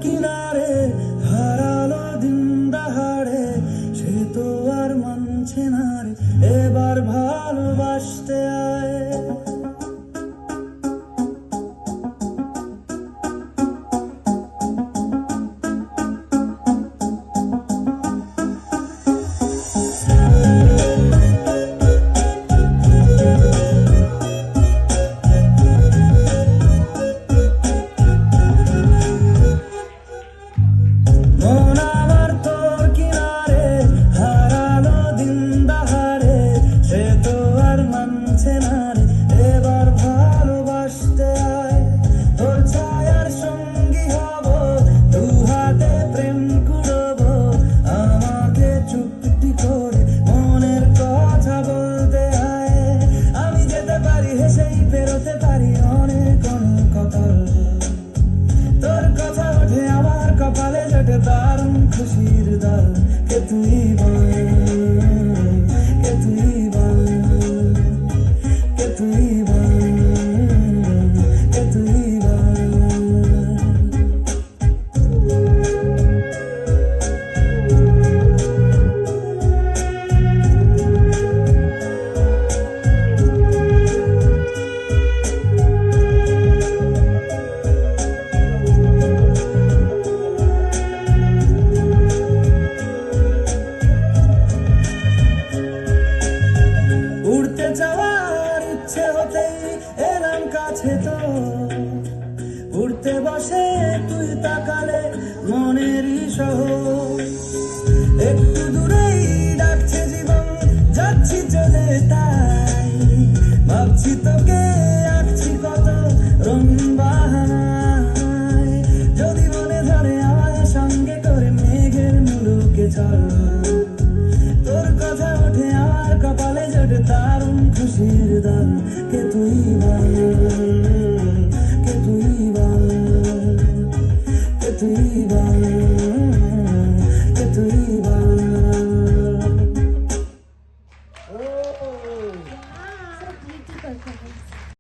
কিনারে হারালো দিন দাহাড়ে, সে তো আর মানছে না রে এবার ভালোবাসতে আয়। মন আমার তোর কিনারে হারালো দিন দাহাড়ে, সে তো আর মানছে না রে এবার ভালোবাসতে আয়। তোর ছায়ার সঙ্গী হব, দু হাতে প্রেম কুড়বো, আমাকে চুপটি করে মনের কথা বলতে আয়। আমি যেতে পারি হেসেই পেরোতে পারি অনেক অনেক কপাল, তোর কথা ওঠে আমার কপালে জোটে দারুণ খুশির দল। কে তুই বল, কে তুই বল, কে তুই বল, কে তুই বল। উড়তে যাওয়ার ইচ্ছে হতেই এলাম কাছে তো, উড়তে বসে তুই তাকালে মনেরই শহর। একটু দূরেই ডাকছে জীবন, যাচ্ছি চলে তাই ভাবছি তোকে আঁকছি কত রঙিন বাহানায়। যদি মনে ধরে আমায় সঙ্গে করে মেঘের মুলুকে চল, তোর কথা ওঠে আমার কপালে জোটে দারুণ খুশির দল। কে তুই বল।